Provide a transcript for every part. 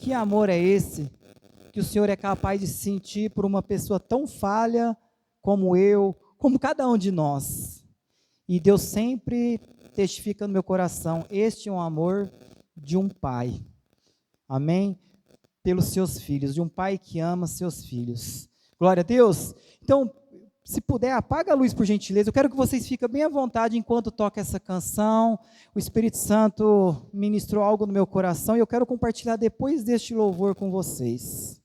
Que amor é esse que o Senhor é capaz de sentir por uma pessoa tão falha como eu, como cada um de nós? E Deus sempre testifica no meu coração, este é um amor de um pai, amém? Pelos seus filhos, de um pai que ama seus filhos. Glória a Deus. Então, se puder, apaga a luz por gentileza. Eu quero que vocês fiquem bem à vontade enquanto toca essa canção. O Espírito Santo ministrou algo no meu coração e eu quero compartilhar depois deste louvor com vocês.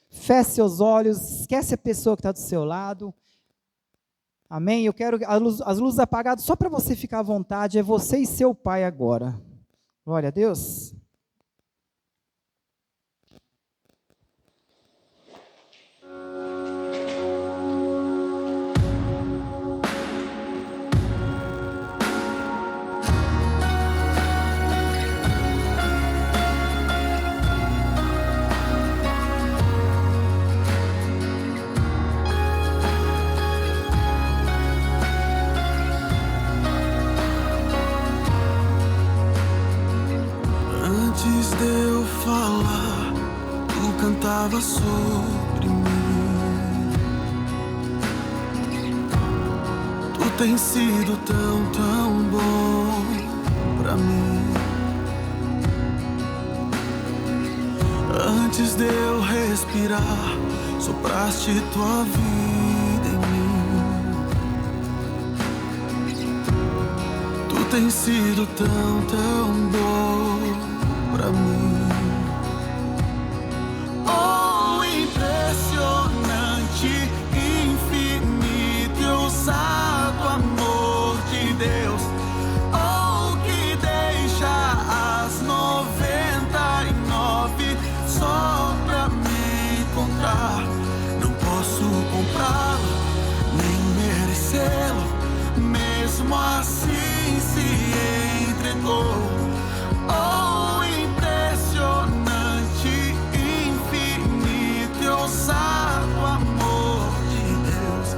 Feche seus olhos, esquece a pessoa que está do seu lado. Amém? Eu quero as luzes apagadas só para você ficar à vontade. É você e seu pai agora. Glória a Deus. Antes de eu falar, tu cantava sobre mim. Tu tens sido tão, tão bom pra mim. Antes de eu respirar, sopraste tua vida em mim. Tu tens sido tão, tão bom pra mim. Oh, impressionante, infinito e ousado amor de Deus. Oh, que deixa as 99 só pra me encontrar. Não posso comprá-lo, nem merecê-lo, mesmo assim se entregou. Oh, impressionante, infinito e ousado amor de Deus.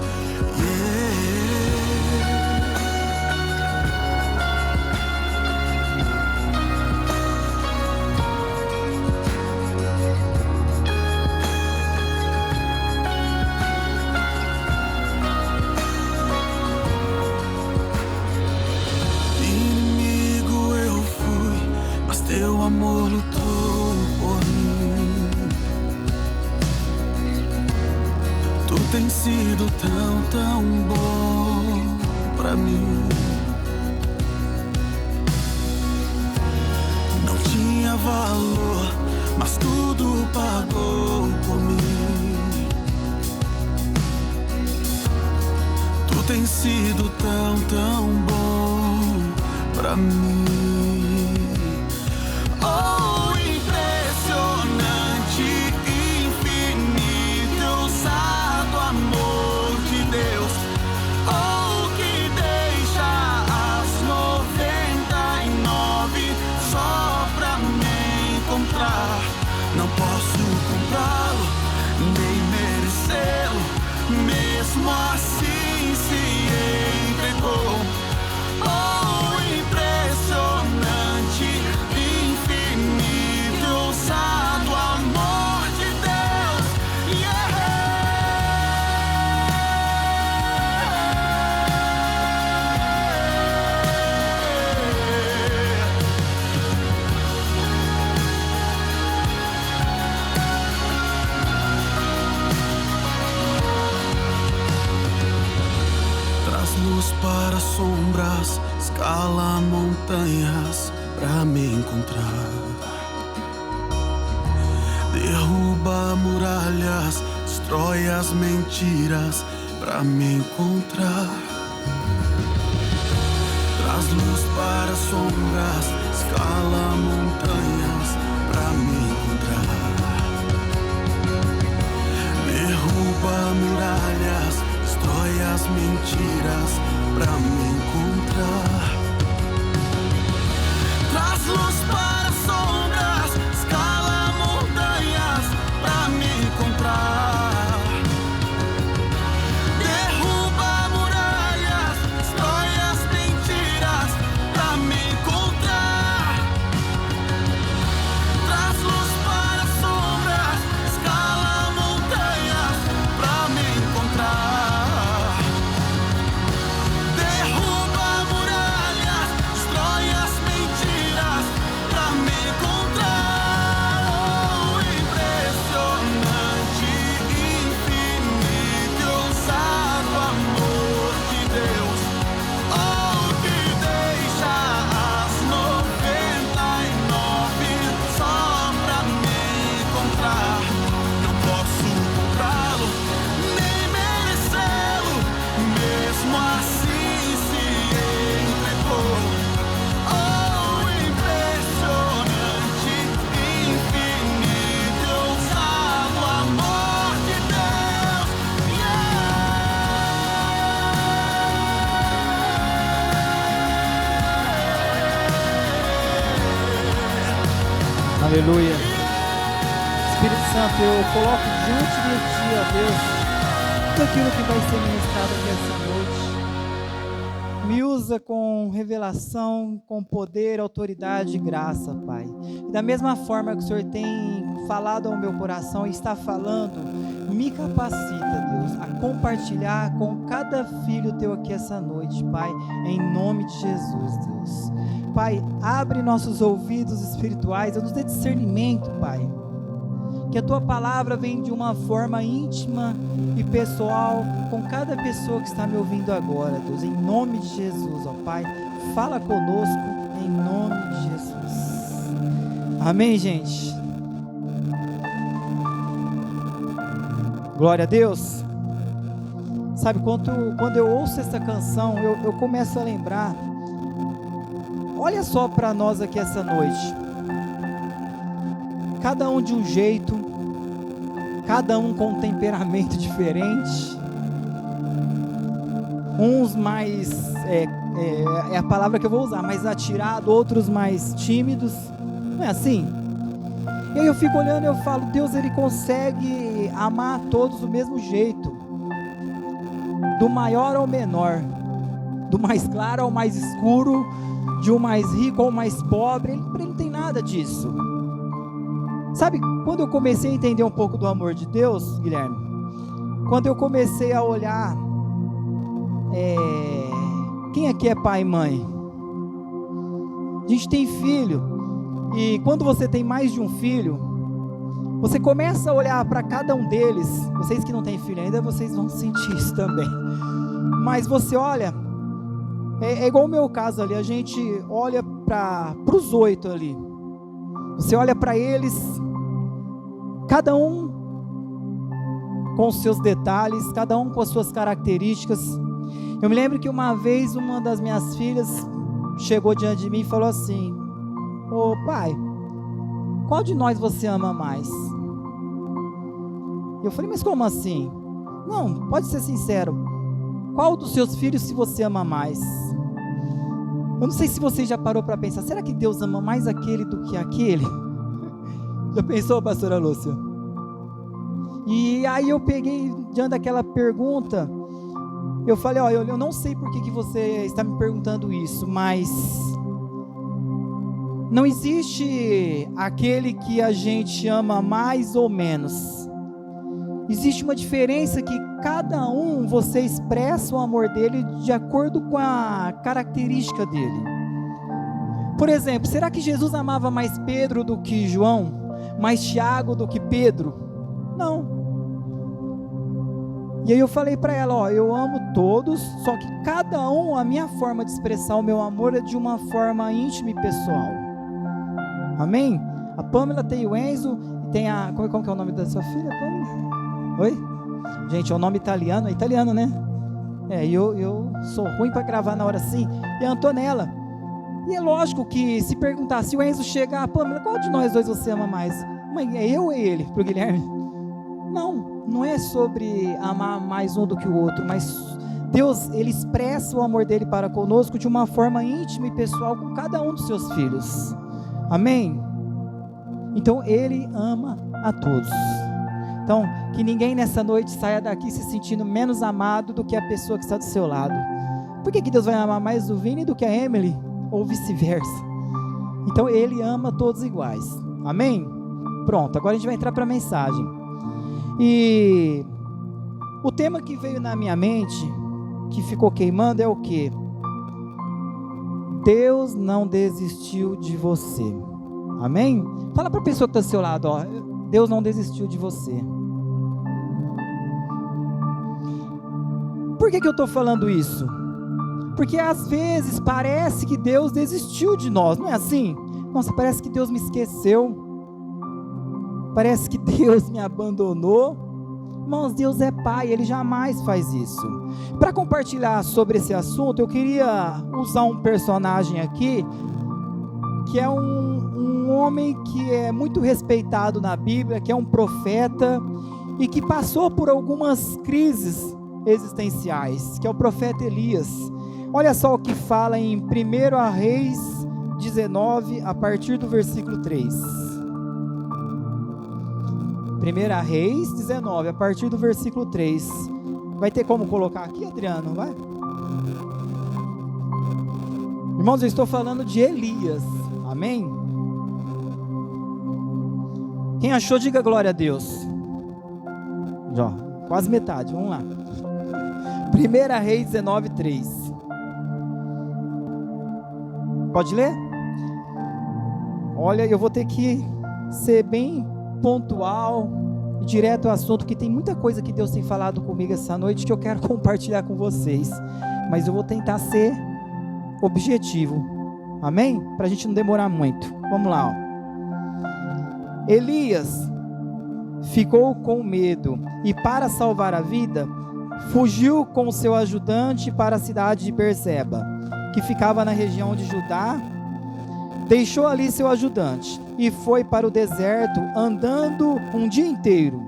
Inimigo eu fui, mas teu amor lutou por mim. Tu tens sido tão, tão bom pra mim. Não tinha valor, mas tudo pagou por mim. Tu tens sido tão, tão bom pra mim. Oh, impressionante, infinito e ousado amor de Deus. Oh, que deixa as 99 só pra me encontrar. Não posso comprá-lo, nem merecê-lo, mesmo assim se entregou. Oh, impressionante, infinito e ousado amor de Deus. Traz luz para sombras, escala montanhas pra me encontrar. Derruba muralhas, destrói as mentiras pra me encontrar. Traz luz para sombras, escala montanhas pra me encontrar. Derruba muralhas, destrói as mentiras pra me encontrar. Traz luz para sombras, escala montanhas pra me encontrar. Derruba muralhas, destrói as mentiras pra me encontrar. Traz luz para Espírito Santo, eu coloco diante de Ti, ó Deus, tudo aquilo que vai ser ministrado aqui essa noite. Me usa com revelação, com poder, autoridade e graça, Pai. E da mesma forma que o Senhor tem falado ao meu coração e está falando, me capacita, Deus, a compartilhar com cada filho Teu aqui essa noite, Pai, em nome de Jesus, Deus. Pai, abre nossos ouvidos espirituais, nos dê discernimento, Pai. Que a Tua palavra venha de uma forma íntima e pessoal com cada pessoa que está me ouvindo agora, Deus, em nome de Jesus, ó Pai, fala conosco em nome de Jesus. Amém, gente? Glória a Deus. Sabe, quando eu ouço essa canção, eu começo a lembrar, olha só para nós aqui essa noite, cada um de um jeito, cada um com um temperamento diferente, uns mais, é a palavra que eu vou usar, mais atirado, outros mais tímidos, não é assim? E aí eu fico olhando e eu falo, Deus, Ele consegue amar todos do mesmo jeito, do maior ao menor, do mais claro ao mais escuro, de um mais rico ao mais pobre, Ele não tem nada disso. Sabe, quando eu comecei a entender um pouco do amor de Deus, Guilherme, quando eu comecei a olhar, quem aqui é pai e mãe? A gente tem filho, e quando você tem mais de um filho, você começa a olhar para cada um deles. Vocês que não têm filho ainda, vocês vão sentir isso também, mas você olha, é igual o meu caso ali, a gente olha para os 8 ali, você olha para eles, cada um com os seus detalhes, cada um com as suas características. Eu me lembro que uma vez uma das minhas filhas chegou diante de mim e falou assim: ô pai, qual de nós você ama mais? Eu falei, mas como assim? Não, pode ser sincero, qual dos seus filhos se você ama mais? Eu não sei se você já parou para pensar, será que Deus ama mais aquele do que aquele? Já pensou, pastora Lúcia? E aí eu peguei, diante daquela pergunta, eu falei, ó, eu não sei por que você está me perguntando isso, mas não existe aquele que a gente ama mais ou menos. Existe uma diferença que cada um, você expressa o amor dele de acordo com a característica dele. Por exemplo, será que Jesus amava mais Pedro do que João? Mais Tiago do que Pedro? Não. E aí eu falei para ela, ó, eu amo todos, só que cada um, a minha forma de expressar o meu amor é de uma forma íntima e pessoal. Amém? A Pamela tem o Enzo, tem a... Como que é o nome da sua filha, Pamela? Oi? Gente, é um nome italiano, é italiano, né? E eu sou ruim para gravar na hora assim. E a Antonella. E é lógico que se perguntar, se o Enzo chegar, Pamela, qual de nós dois você ama mais? Mãe, é eu ou ele, pro Guilherme? Não é sobre amar mais um do que o outro, mas Deus, Ele expressa o amor dele para conosco de uma forma íntima e pessoal com cada um dos seus filhos. Amém? Então Ele ama a todos. Então, que ninguém nessa noite saia daqui se sentindo menos amado do que a pessoa que está do seu lado. Por que Deus vai amar mais o Vini do que a Emily? Ou vice-versa? Então Ele ama todos iguais. Amém? Pronto, agora a gente vai entrar para a mensagem. E o tema que veio na minha mente, que ficou queimando, é o quê? Deus não desistiu de você. Amém? Fala para a pessoa que está do seu lado, ó, Deus não desistiu de você. Por que eu estou falando isso? Porque às vezes parece que Deus desistiu de nós, não é assim? Nossa, parece que Deus me esqueceu, parece que Deus me abandonou. Irmãos, Deus é Pai, Ele jamais faz isso. Para compartilhar sobre esse assunto, eu queria usar um personagem aqui, que é um homem que é muito respeitado na Bíblia, que é um profeta, e que passou por algumas crises existenciais, que é o profeta Elias. Olha só o que fala em 1 Reis 19, a partir do versículo 3. 1 Reis 19, a partir do versículo 3. Vai ter como colocar aqui, Adriano? Vai? Irmãos, eu estou falando de Elias. Amém? Quem achou, diga glória a Deus. Ó, quase metade, vamos lá. 1 Reis 19, 3. Pode ler? Olha, eu vou ter que ser bem pontual e direto ao assunto, porque tem muita coisa que Deus tem falado comigo essa noite que eu quero compartilhar com vocês, mas eu vou tentar ser objetivo, amém? Para a gente não demorar muito. Vamos lá, ó. Elias ficou com medo e, para salvar a vida, fugiu com seu ajudante para a cidade de Berseba, que ficava na região de Judá. Deixou ali seu ajudante e foi para o deserto, andando um dia inteiro.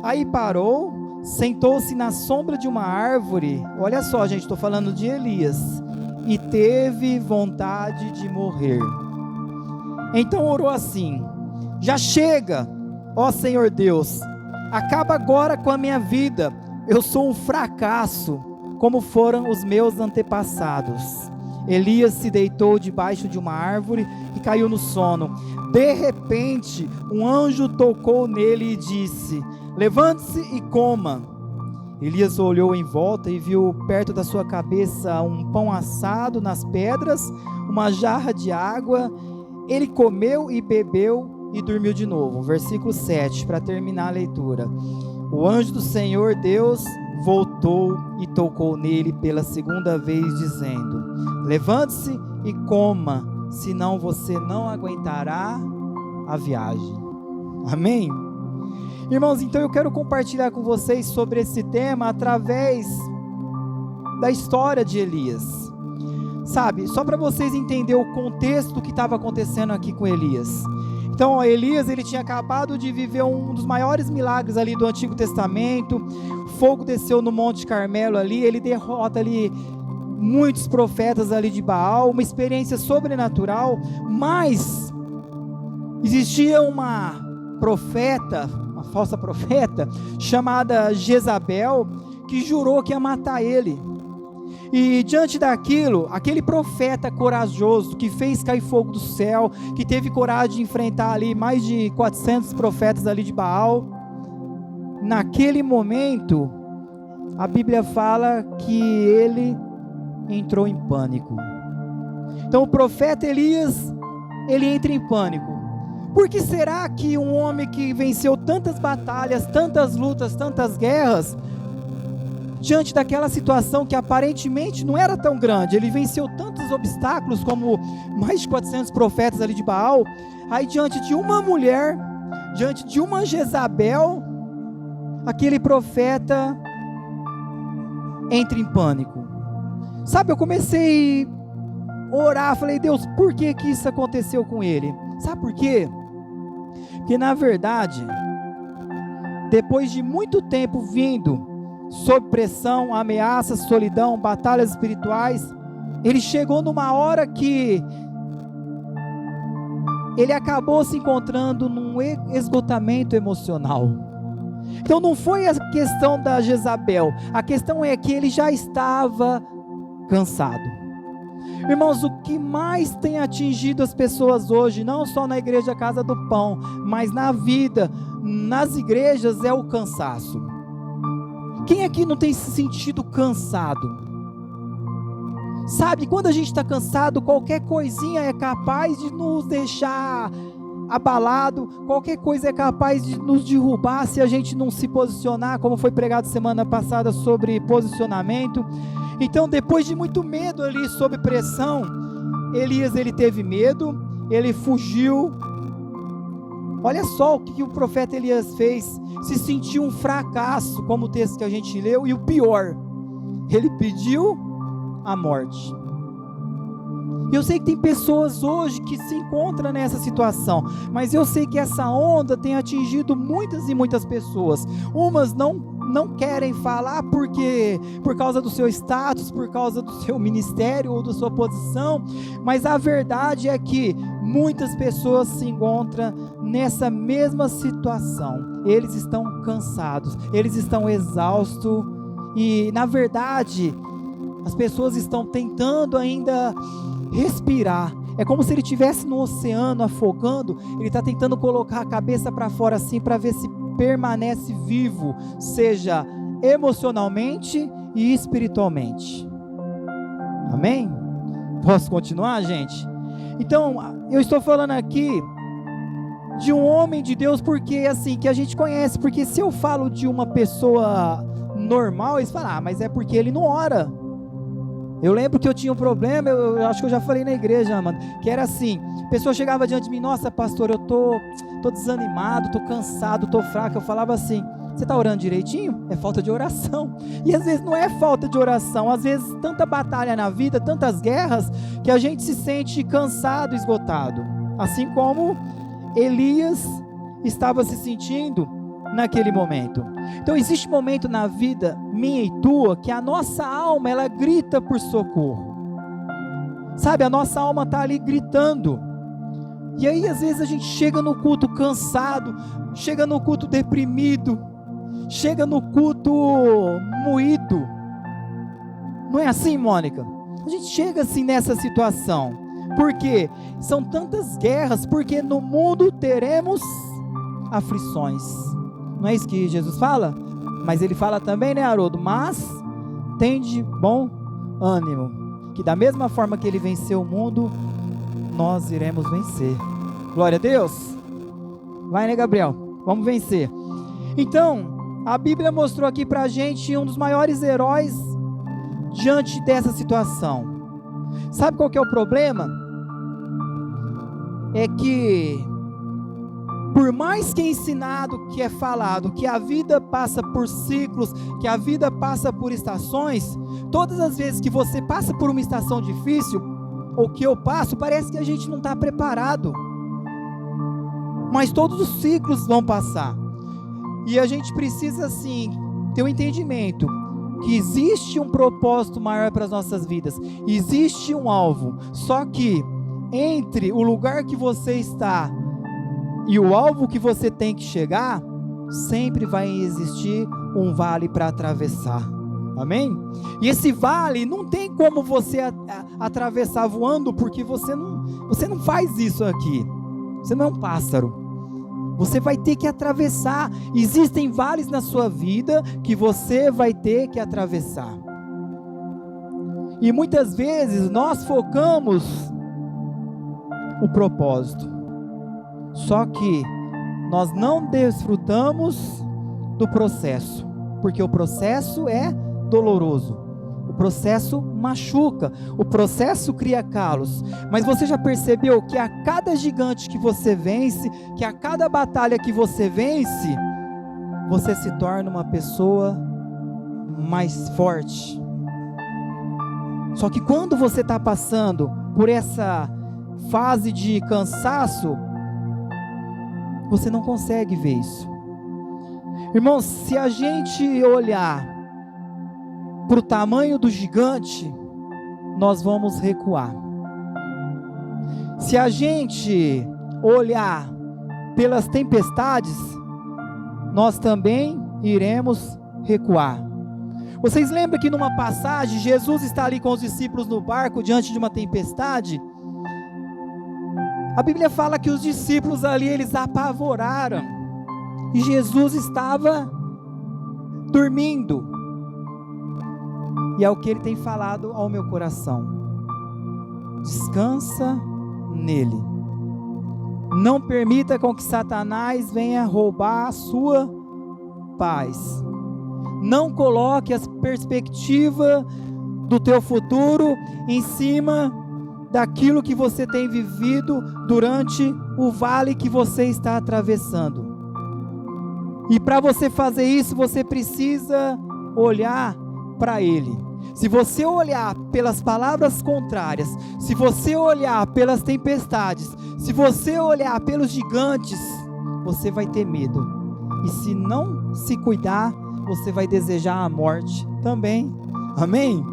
Aí parou, sentou-se na sombra de uma árvore. Olha só, gente, estou falando de Elias. E teve vontade de morrer. Então orou assim: já chega, ó Senhor Deus, acaba agora com a minha vida. Eu sou um fracasso, como foram os meus antepassados. Elias se deitou debaixo de uma árvore e caiu no sono. De repente, um anjo tocou nele e disse: levante-se e coma. Elias olhou em volta e viu perto da sua cabeça um pão assado nas pedras, uma jarra de água. Ele comeu e bebeu e dormiu de novo. Versículo 7, para terminar a leitura. O anjo do Senhor Deus voltou e tocou nele pela segunda vez, dizendo: levante-se e coma, senão você não aguentará a viagem. Amém? Irmãos, então eu quero compartilhar com vocês sobre esse tema através da história de Elias. Sabe, só para vocês entenderem o contexto do que estava acontecendo aqui com Elias. Então, Elias, ele tinha acabado de viver um dos maiores milagres ali do Antigo Testamento. Fogo desceu no Monte Carmelo ali, ele derrota ali muitos profetas ali de Baal, uma experiência sobrenatural, mas existia uma profeta, uma falsa profeta, chamada Jezabel, que jurou que ia matar ele. E diante daquilo, aquele profeta corajoso, que fez cair fogo do céu, que teve coragem de enfrentar ali mais de 400 profetas ali de Baal, naquele momento, a Bíblia fala que ele entrou em pânico. Então o profeta Elias, ele entra em pânico. Por que será que um homem que venceu tantas batalhas, tantas lutas, tantas guerras, diante daquela situação que aparentemente não era tão grande, ele venceu tantos obstáculos como mais de 400 profetas ali de Baal, aí diante de uma mulher, diante de uma Jezabel, aquele profeta entra em pânico. Sabe, eu comecei a orar, falei: Deus, por que que isso aconteceu com ele? Sabe por quê? Porque na verdade, depois de muito tempo vindo sob pressão, ameaças, solidão, batalhas espirituais, ele chegou numa hora que ele acabou se encontrando num esgotamento emocional. Então não foi a questão da Jezabel, a questão é que ele já estava cansado. Irmãos, o que mais tem atingido as pessoas hoje, não só na igreja Casa do Pão, mas na vida, nas igrejas, é o cansaço. Quem aqui não tem se sentido cansado? Sabe, quando a gente está cansado, qualquer coisinha é capaz de nos deixar abalado, qualquer coisa é capaz de nos derrubar se a gente não se posicionar, como foi pregado semana passada sobre posicionamento. Então, depois de muito medo ali, sob pressão, Elias, ele teve medo, ele fugiu. Olha só o que o profeta Elias fez: se sentiu um fracasso, como o texto que a gente leu, e o pior, ele pediu a morte. Eu sei que tem pessoas hoje que se encontram nessa situação, mas eu sei que essa onda tem atingido muitas e muitas pessoas. Umas não não querem falar porque por causa do seu status, por causa do seu ministério ou da sua posição, mas a verdade é que muitas pessoas se encontram nessa mesma situação. Eles estão cansados, eles estão exaustos e, na verdade, as pessoas estão tentando ainda respirar. É como se ele estivesse no oceano afogando, ele está tentando colocar a cabeça para fora assim, para ver se permanece vivo, seja emocionalmente e espiritualmente. Amém? Posso continuar, gente? Então, eu estou falando aqui de um homem de Deus, porque assim, que a gente conhece, porque se eu falo de uma pessoa normal, eles falam, mas é porque ele não ora. Eu lembro que eu tinha um problema, eu acho que eu já falei na igreja, mano, que era assim, a pessoa chegava diante de mim, nossa pastor, eu tô desanimado, tô cansado, tô fraco. Eu falava assim, você tá orando direitinho? É falta de oração. E às vezes não é falta de oração, às vezes tanta batalha na vida, tantas guerras, que a gente se sente cansado, esgotado, assim como Elias estava se sentindo naquele momento. Então existe um momento na vida minha e tua que a nossa alma, ela grita por socorro, sabe, a nossa alma está ali gritando, e aí às vezes a gente chega no culto cansado, chega no culto deprimido, chega no culto moído. Não é assim, Mônica? A gente chega assim nessa situação, porque são tantas guerras, porque no mundo teremos aflições. Não é isso que Jesus fala? Mas ele fala também, né, Haroldo? Mas tende bom ânimo, que da mesma forma que ele venceu o mundo, nós iremos vencer. Glória a Deus. Vai, né, Gabriel? Vamos vencer. Então, a Bíblia mostrou aqui pra gente um dos maiores heróis diante dessa situação. Sabe qual que é o problema? É que por mais que é ensinado, que é falado, que a vida passa por ciclos, que a vida passa por estações, todas as vezes que você passa por uma estação difícil, ou que eu passo, parece que a gente não está preparado. Mas todos os ciclos vão passar. E a gente precisa, assim, ter um entendimento que existe um propósito maior para as nossas vidas. Existe um alvo. Só que entre o lugar que você está e o alvo que você tem que chegar, sempre vai existir um vale para atravessar. Amém? E esse vale não tem como você atravessar voando, porque você não faz isso aqui. Você não é um pássaro. Você vai ter que atravessar. Existem vales na sua vida que você vai ter que atravessar. E muitas vezes nós focamos o propósito. Só que nós não desfrutamos do processo, porque o processo é doloroso, o processo machuca, o processo cria calos. Mas você já percebeu que a cada gigante que você vence, que a cada batalha que você vence, você se torna uma pessoa mais forte? Só que quando você está passando por essa fase de cansaço, você não consegue ver isso. Irmãos, se a gente olhar para o tamanho do gigante, nós vamos recuar. Se a gente olhar pelas tempestades, nós também iremos recuar. Vocês lembram que numa passagem, Jesus está ali com os discípulos no barco, diante de uma tempestade? A Bíblia fala que os discípulos ali, eles apavoraram, e Jesus estava dormindo, e é o que ele tem falado ao meu coração: descansa nele, não permita com que Satanás venha roubar a sua paz, não coloque a perspectiva do teu futuro em cima daquilo que você tem vivido durante o vale que você está atravessando. E para você fazer isso, você precisa olhar para Ele. Se você olhar pelas palavras contrárias, se você olhar pelas tempestades, se você olhar pelos gigantes, você vai ter medo. E se não se cuidar, você vai desejar a morte também. Amém?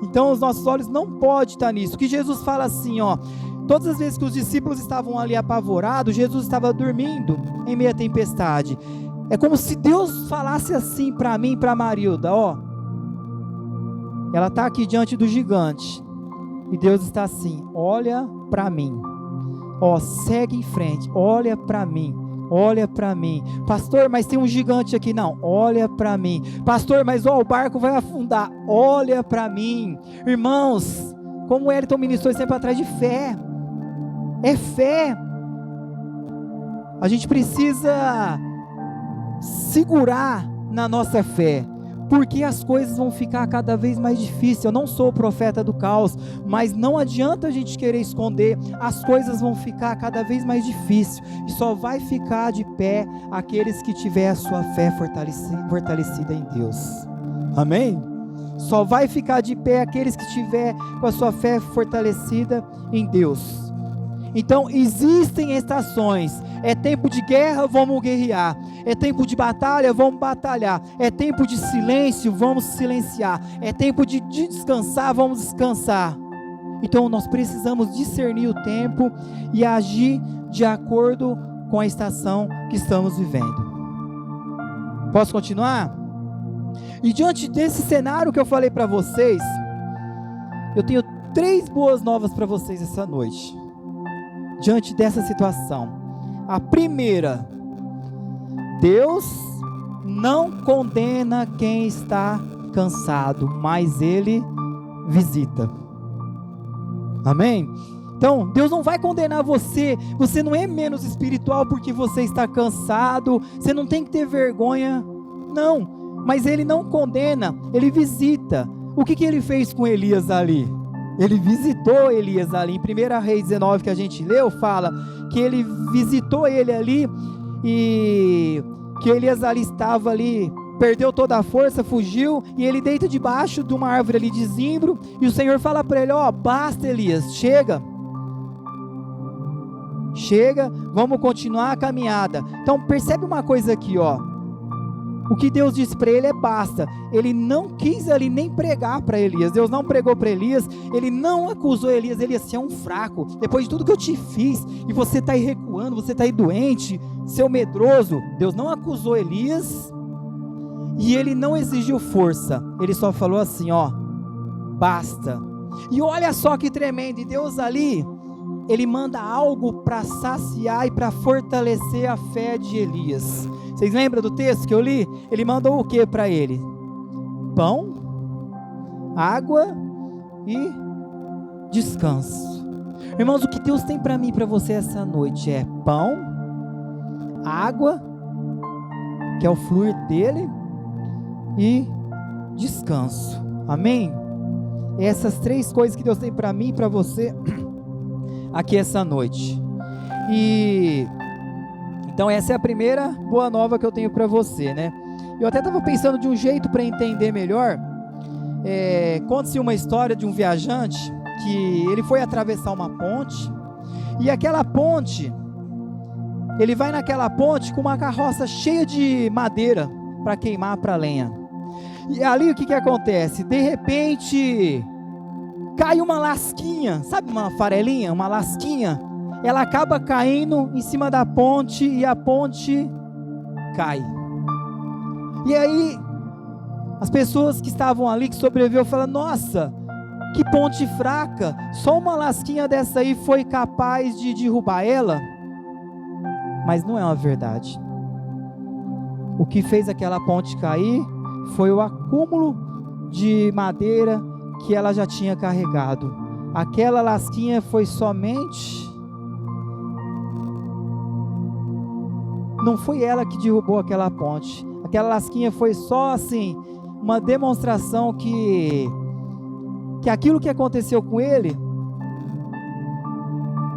Então os nossos olhos não podem estar nisso. Que Jesus fala assim, ó, todas as vezes que os discípulos estavam ali apavorados, Jesus estava dormindo em meio à tempestade. É como se Deus falasse assim para mim e para Marilda, ó, ela está aqui diante do gigante, e Deus está assim, olha para mim, ó, segue em frente, olha para mim, pastor, mas tem um gigante aqui, não, olha para mim, pastor, mas ó, o barco vai afundar, olha para mim. Irmãos, como o Elton ministrou sempre atrás de fé, é fé, a gente precisa segurar na nossa fé, porque as coisas vão ficar cada vez mais difíceis. Eu não sou o profeta do caos, mas não adianta a gente querer esconder, as coisas vão ficar cada vez mais difíceis, e só vai ficar de pé aqueles que tiver a sua fé fortalecida em Deus, amém? Só vai ficar de pé aqueles que tiver com a sua fé fortalecida em Deus. Então existem estações, é tempo de guerra, vamos guerrear, é tempo de batalha, vamos batalhar, é tempo de silêncio, vamos silenciar, é tempo de descansar, vamos descansar. Então nós precisamos discernir o tempo e agir de acordo com a estação que estamos vivendo. Posso continuar? E diante desse cenário que eu falei para vocês, eu tenho 3 boas novas para vocês essa noite. Diante dessa situação, a primeira, Deus não condena quem está cansado, mas Ele visita, amém? Então, Deus não vai condenar você, você não é menos espiritual porque você está cansado, você não tem que ter vergonha, não, mas Ele não condena, Ele visita. O que Ele fez com Elias ali? Ele visitou Elias ali, em 1 Reis 19 que a gente leu, fala que ele visitou ele ali, e que Elias ali estava ali, perdeu toda a força, fugiu, e ele deita debaixo de uma árvore ali de zimbro, e o Senhor fala para ele, ó, basta Elias, chega, vamos continuar a caminhada. Então percebe uma coisa aqui, ó, o que Deus disse para ele é basta. Ele não quis ali nem pregar para Elias. Deus não pregou para Elias. Ele não acusou Elias. Elias, você é um fraco. Depois de tudo que eu te fiz, e você está aí recuando, você está aí doente, seu medroso. Deus não acusou Elias. E ele não exigiu força. Ele só falou assim, ó, basta. E olha só que tremendo. E Deus ali, Ele manda algo para saciar e para fortalecer a fé de Elias. Vocês lembram do texto que eu li? Ele mandou o que para ele? Pão, água e descanso. Irmãos, o que Deus tem para mim e para você essa noite é pão, água, que é o fluir dele, e descanso. Amém? Essas 3 coisas que Deus tem para mim e para você aqui essa noite. E então essa é a primeira boa nova que eu tenho para você, né? Eu até estava pensando de um jeito para entender melhor. Conta-se uma história de um viajante que ele foi atravessar uma ponte, e aquela ponte, ele vai naquela ponte com uma carroça cheia de madeira para queimar para lenha. E ali o que acontece? De repente cai uma lasquinha, sabe uma farelinha, uma lasquinha? Ela acaba caindo em cima da ponte e a ponte cai. E aí as pessoas que estavam ali, que sobreviveu, falam, nossa, que ponte fraca, só uma lasquinha dessa aí foi capaz de derrubar ela. Mas não é uma verdade. O que fez aquela ponte cair foi o acúmulo de madeira que ela já tinha carregado. Aquela lasquinha foi somente... não foi ela que derrubou aquela ponte. Aquela lasquinha foi só assim, uma demonstração que aquilo que aconteceu com ele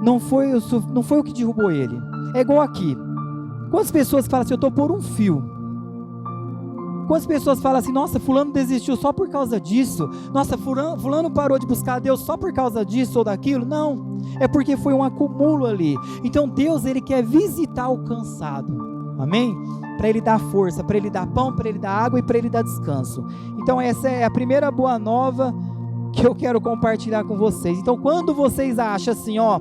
não foi o que derrubou ele. É igual aqui. Quantas pessoas falam assim, eu estou por um fio? Quantas pessoas falam assim, nossa, fulano desistiu só por causa disso? Nossa, fulano parou de buscar a Deus só por causa disso ou daquilo? Não, é porque foi um acúmulo ali. Então Deus, Ele quer visitar o cansado. Amém? Para ele dar força, para ele dar pão, para ele dar água e para ele dar descanso. Então essa é a primeira boa nova que eu quero compartilhar com vocês. Então quando vocês acham assim, ó,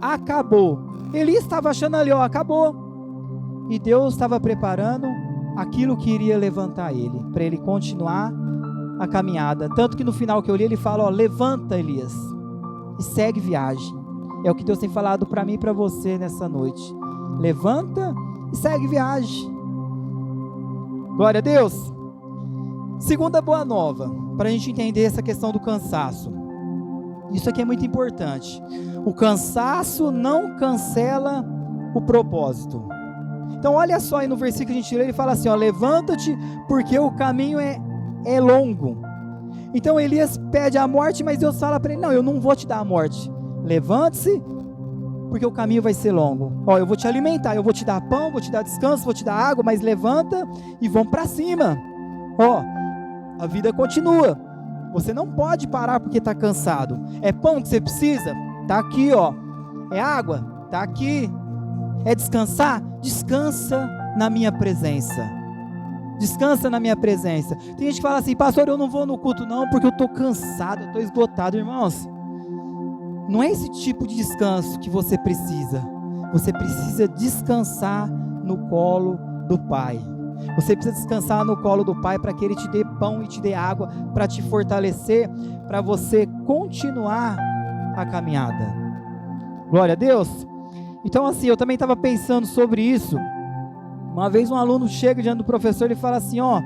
acabou. Elias estava achando ali, ó, acabou. E Deus estava preparando aquilo que iria levantar ele, para ele continuar a caminhada. Tanto que no final que eu li, ele fala, ó, levanta, Elias, e segue viagem. É o que Deus tem falado para mim e para você nessa noite. Levanta e segue viagem. Glória a Deus. Segunda boa nova, para a gente entender essa questão do cansaço. Isso aqui é muito importante. O cansaço não cancela o propósito. Então olha só aí no versículo que a gente lê, ele fala assim, ó, levanta-te porque o caminho é longo. Então Elias pede a morte, mas Deus fala para ele, não, eu não vou te dar a morte. Levante-se, porque o caminho vai ser longo. Ó, eu vou te alimentar, eu vou te dar pão, vou te dar descanso, vou te dar água, mas levanta e vamos para cima. Ó, a vida continua. Você não pode parar porque está cansado. É pão que você precisa? Está aqui, ó. É água? Está aqui. É descansar? Descansa na minha presença. Descansa na minha presença. Tem gente que fala assim, pastor, eu não vou no culto não, porque eu estou cansado, eu estou esgotado. Irmãos, não é esse tipo de descanso que você precisa. Você precisa descansar no colo do Pai. Você precisa descansar no colo do Pai para que Ele te dê pão e te dê água para te fortalecer, para você continuar a caminhada. Glória a Deus. Então assim, eu também estava pensando sobre isso. Uma vez um aluno chega diante do professor e fala assim, ó,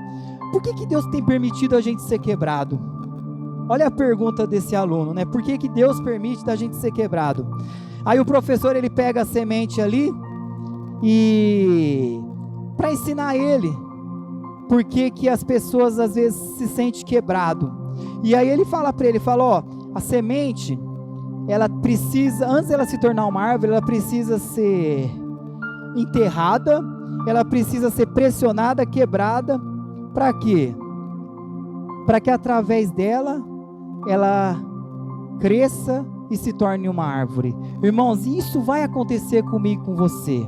por que Deus tem permitido a gente ser quebrado? Olha a pergunta desse aluno, né? Por que Deus permite da gente ser quebrado? Aí o professor, ele pega a semente ali e para ensinar ele por que as pessoas às vezes se sentem quebrado. E aí ele fala para ele, fala, ó, a semente, ela precisa, antes dela se tornar uma árvore, ela precisa ser enterrada, ela precisa ser pressionada, quebrada, para quê? Para que através dela, ela cresça e se torne uma árvore. Irmãos, isso vai acontecer comigo, com você.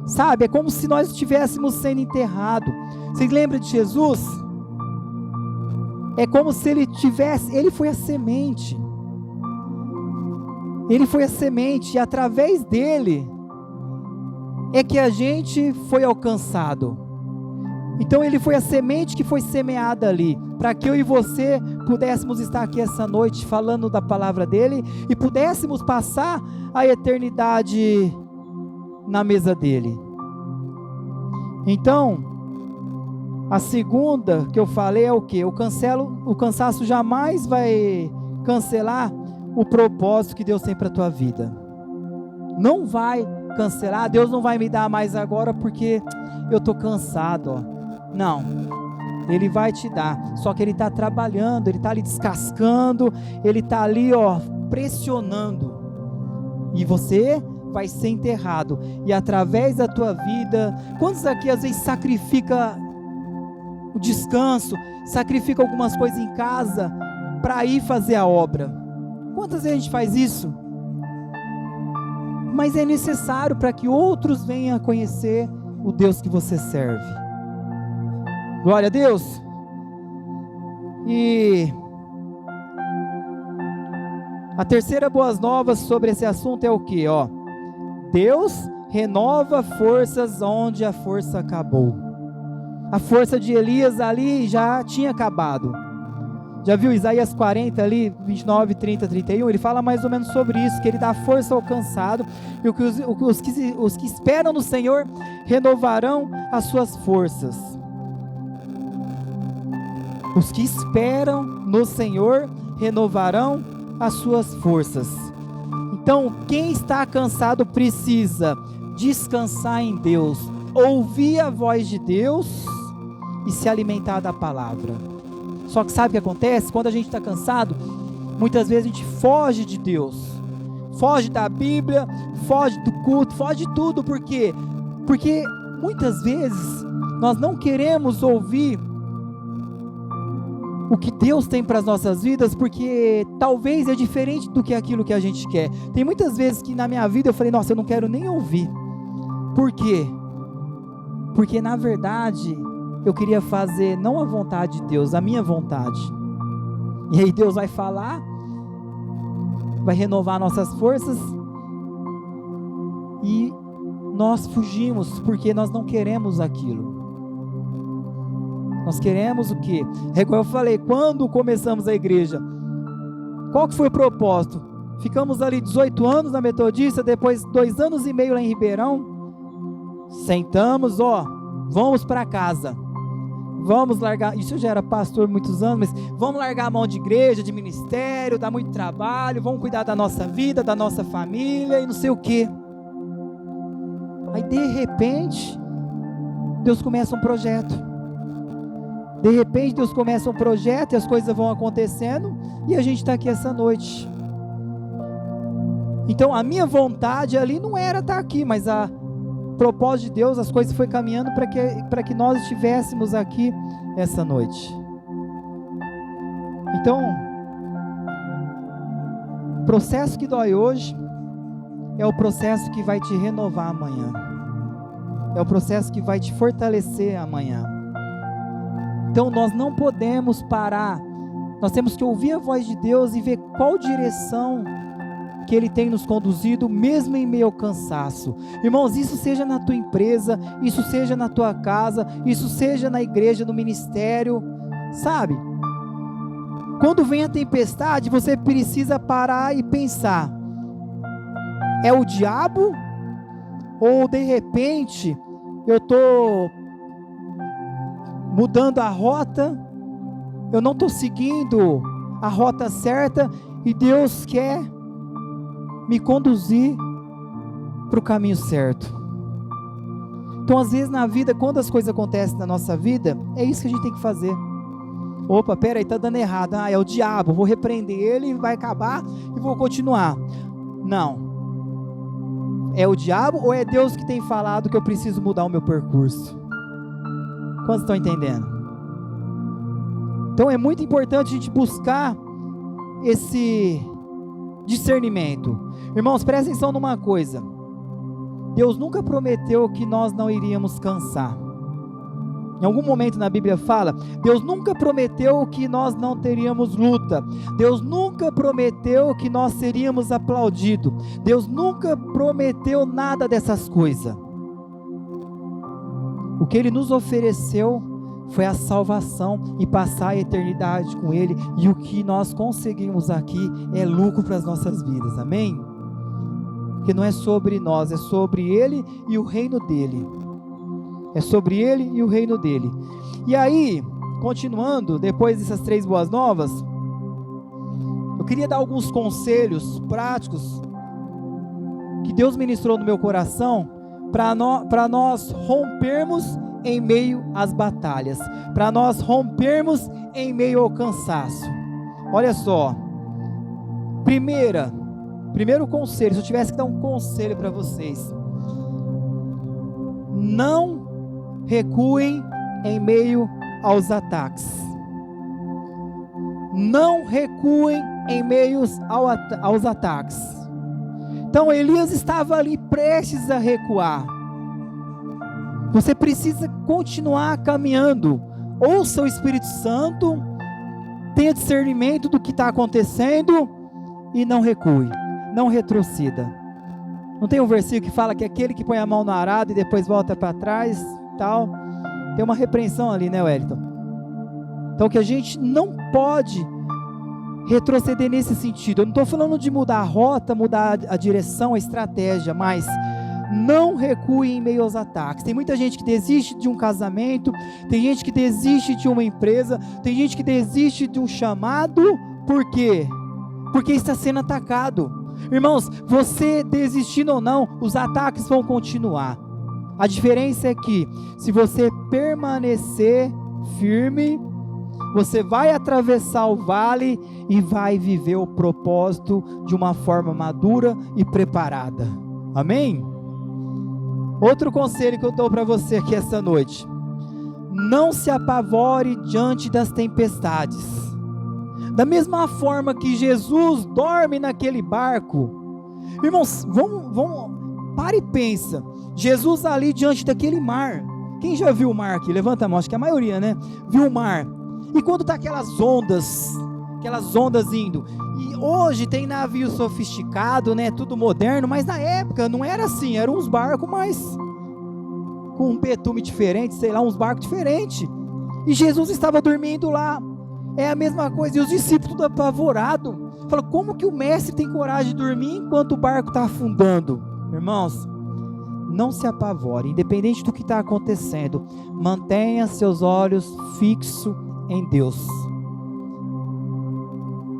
Sabe, é como se nós estivéssemos sendo enterrados. Vocês lembram de Jesus? É como se ele foi a semente. Ele foi a semente e através dele é que a gente foi alcançado. Então ele foi a semente que foi semeada ali, para que eu e você pudéssemos estar aqui essa noite falando da palavra dele e pudéssemos passar a eternidade na mesa dele. Então, a segunda que eu falei é o quê? O cansaço jamais vai cancelar o propósito que Deus tem para a tua vida. Não vai cancelar, Deus não vai me dar mais agora porque eu estou cansado, ó. Não, Ele vai te dar, só que Ele está trabalhando, Ele está ali descascando, Ele está ali, ó, pressionando, e você vai ser enterrado, e através da tua vida, quantos aqui às vezes sacrifica o descanso, sacrifica algumas coisas em casa, para ir fazer a obra? Quantas vezes a gente faz isso? Mas é necessário para que outros venham a conhecer o Deus que você serve. Glória a Deus. E a terceira boas novas sobre esse assunto é o que? Ó, Deus renova forças onde a força acabou. A força de Elias ali já tinha acabado. Já viu Isaías 40 ali, 29, 30, 31? Ele fala mais ou menos sobre isso, que ele dá força ao cansado, e os que esperam no Senhor renovarão as suas forças. Os que esperam no Senhor renovarão as suas forças. Então, quem está cansado precisa descansar em Deus, ouvir a voz de Deus e se alimentar da palavra. Só que sabe o que acontece? Quando a gente está cansado, muitas vezes a gente foge de Deus, foge da Bíblia, foge do culto, foge de tudo. Por quê? Porque muitas vezes nós não queremos ouvir o que Deus tem para as nossas vidas, porque talvez é diferente do que aquilo que a gente quer. Tem muitas vezes que na minha vida eu falei, nossa, eu não quero nem ouvir. Por quê? Porque na verdade, eu queria fazer não a vontade de Deus, a minha vontade. E aí Deus vai falar, vai renovar nossas forças, e nós fugimos, porque nós não queremos aquilo. Nós queremos o quê? É igual eu falei, quando começamos a igreja, qual que foi o propósito? Ficamos ali 18 anos na Metodista, depois 2 anos e meio lá em Ribeirão, sentamos, vamos para casa, vamos largar, isso eu já era pastor muitos anos, mas vamos largar a mão de igreja, de ministério, dá muito trabalho, vamos cuidar da nossa vida, da nossa família e não sei o quê. Aí de repente, Deus começa um projeto. De repente Deus começa um projeto e as coisas vão acontecendo e a gente está aqui essa noite. Então a minha vontade ali não era estar aqui, mas a propósito de Deus, as coisas foram caminhando para que nós estivéssemos aqui essa noite. Então, o processo que dói hoje é o processo que vai te renovar amanhã. É o processo que vai te fortalecer amanhã. Então nós não podemos parar, nós temos que ouvir a voz de Deus e ver qual direção que Ele tem nos conduzido, mesmo em meio ao cansaço. Irmãos, isso seja na tua empresa, isso seja na tua casa, isso seja na igreja, no ministério, sabe? Quando vem a tempestade, você precisa parar e pensar, é o diabo? Ou de repente, eu estou mudando a rota, eu não estou seguindo a rota certa, e Deus quer me conduzir para o caminho certo. Então às vezes na vida, quando as coisas acontecem na nossa vida, é isso que a gente tem que fazer. Opa, peraí, está dando errado, é o diabo, vou repreender ele, vai acabar e vou continuar. Não, é o diabo ou é Deus que tem falado que eu preciso mudar o meu percurso? Quantos estão entendendo? Então é muito importante a gente buscar esse discernimento. Irmãos, prestem atenção numa coisa, Deus nunca prometeu que nós não iríamos cansar. Em algum momento na Bíblia fala, Deus nunca prometeu que nós não teríamos luta, Deus nunca prometeu que nós seríamos aplaudidos, Deus nunca prometeu nada dessas coisas. O que Ele nos ofereceu foi a salvação e passar a eternidade com Ele, e o que nós conseguimos aqui é lucro para as nossas vidas, amém? Porque não é sobre nós, é sobre Ele e o reino dEle, é sobre Ele e o reino dEle. E aí, continuando, depois dessas 3 boas novas, eu queria dar alguns conselhos práticos, que Deus ministrou no meu coração, para nós rompermos em meio às batalhas, para nós rompermos em meio ao cansaço. Olha só, primeiro conselho, se eu tivesse que dar um conselho para vocês, não recuem em meio aos ataques. Não recuem em meio aos ataques. Então Elias estava ali prestes a recuar. Você precisa continuar caminhando. Ouça o Espírito Santo, tenha discernimento do que está acontecendo e não recue, não retroceda. Não tem um versículo que fala que aquele que põe a mão no arado e depois volta para trás, tal, tem uma repreensão ali, né, Wellington? Então que a gente não pode retroceder nesse sentido. Eu não estou falando de mudar a rota, mudar a direção, a estratégia, mas não recue em meio aos ataques. Tem muita gente que desiste de um casamento, tem gente que desiste de uma empresa, tem gente que desiste de um chamado. Por quê? Porque está sendo atacado. Irmãos, você desistindo ou não, os ataques vão continuar. A diferença é que, se você permanecer firme, você vai atravessar o vale e vai viver o propósito de uma forma madura e preparada. Amém? Outro conselho que eu dou para você aqui essa noite: não se apavore diante das tempestades. Da mesma forma que Jesus dorme naquele barco, irmãos, vamos, para e pensa, Jesus ali diante daquele mar, Quem já viu o mar aqui? Levanta a mão, acho que a maioria, né? Viu o mar. E quando tá aquelas ondas indo. E hoje tem navio sofisticado, né? Tudo moderno, mas na época não era assim. Eram uns barcos mais com um betume diferente, sei lá, uns barcos diferentes. E Jesus estava dormindo lá. É a mesma coisa. E os discípulos tudo apavorados. Falam, como que o mestre tem coragem de dormir enquanto o barco está afundando? Irmãos, não se apavore, independente do que está acontecendo. Mantenha seus olhos fixos em Deus.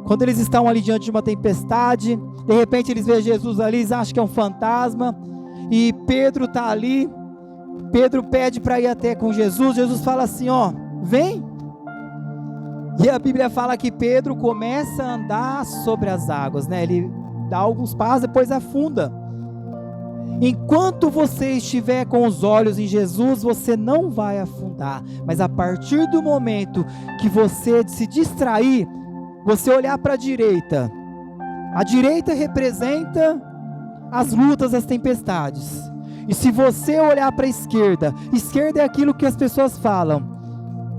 Quando eles estão ali diante de uma tempestade, de repente eles veem Jesus ali, eles acham que é um fantasma, e Pedro está ali. Pedro pede para ir até com Jesus. Jesus fala assim, ó, vem. E a Bíblia fala que Pedro começa a andar sobre as águas, né? Ele dá alguns passos, depois afunda. Enquanto você estiver com os olhos em Jesus, você não vai afundar. Mas a partir do momento que você se distrair, você olhar para a direita representa as lutas, as tempestades. E se você olhar para a esquerda é aquilo que as pessoas falam,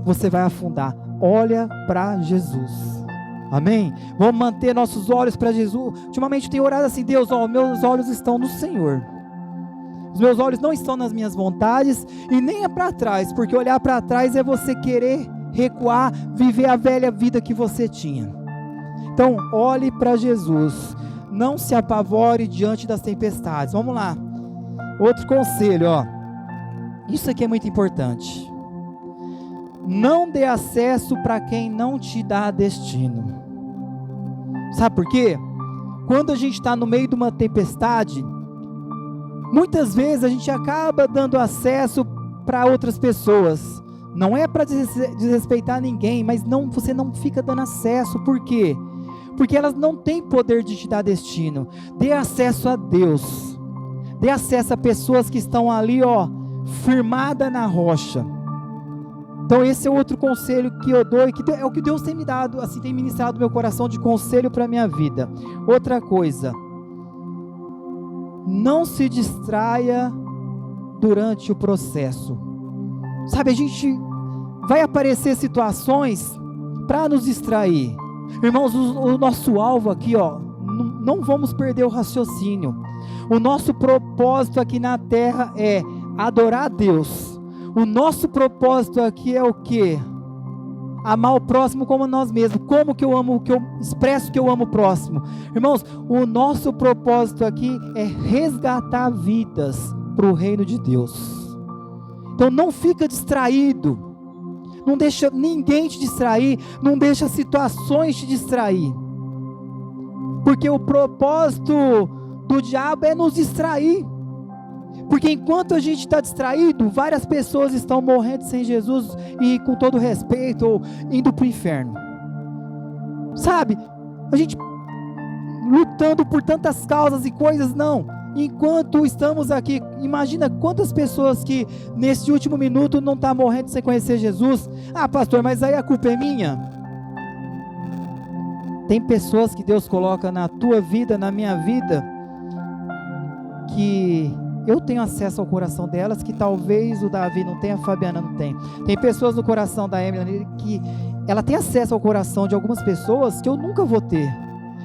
você vai afundar. Olha para Jesus. Amém? Vamos manter nossos olhos para Jesus. Ultimamente eu tenho orado assim, Deus, meus olhos estão no Senhor. Os meus olhos não estão nas minhas vontades e nem é para trás, porque olhar para trás é você querer recuar, viver a velha vida que você tinha. Então, olhe para Jesus. Não se apavore diante das tempestades. Vamos lá. Outro conselho, ó. Isso aqui é muito importante. Não dê acesso para quem não te dá destino. Sabe por quê? Quando a gente está no meio de uma tempestade, muitas vezes a gente acaba dando acesso para outras pessoas. Não é para desrespeitar ninguém, mas você não fica dando acesso. Por quê? Porque elas não têm poder de te dar destino. Dê acesso a Deus. Dê acesso a pessoas que estão ali, ó, firmada na rocha. Então esse é outro conselho que eu dou, e que é o que Deus tem me dado, assim, tem ministrado no meu coração de conselho para a minha vida. Outra coisa, não se distraia durante o processo. Sabe, a gente vai aparecer situações para nos distrair. Irmãos, o nosso alvo aqui, ó, não vamos perder o raciocínio. O nosso propósito aqui na terra é adorar a Deus. O nosso propósito aqui é o quê? Amar o próximo como nós mesmos. Como que eu amo, que eu expresso que eu amo o próximo? Irmãos, o nosso propósito aqui é resgatar vidas para o reino de Deus. Então não fica distraído. Não deixa ninguém te distrair. Não deixa situações te distrair. Porque o propósito do diabo é nos distrair. Porque enquanto a gente está distraído, várias pessoas estão morrendo sem Jesus e, com todo respeito, ou indo para o inferno. Sabe, a gente lutando por tantas causas e coisas, não. Enquanto estamos aqui, imagina quantas pessoas que nesse último minuto não estão morrendo sem conhecer Jesus. Ah, pastor, mas aí a culpa é minha. Tem pessoas que Deus coloca na tua vida, na minha vida, que eu tenho acesso ao coração delas, que talvez o Davi não tenha, a Fabiana não tem. Tem pessoas no coração da Emily que ela tem acesso ao coração de algumas pessoas que eu nunca vou ter.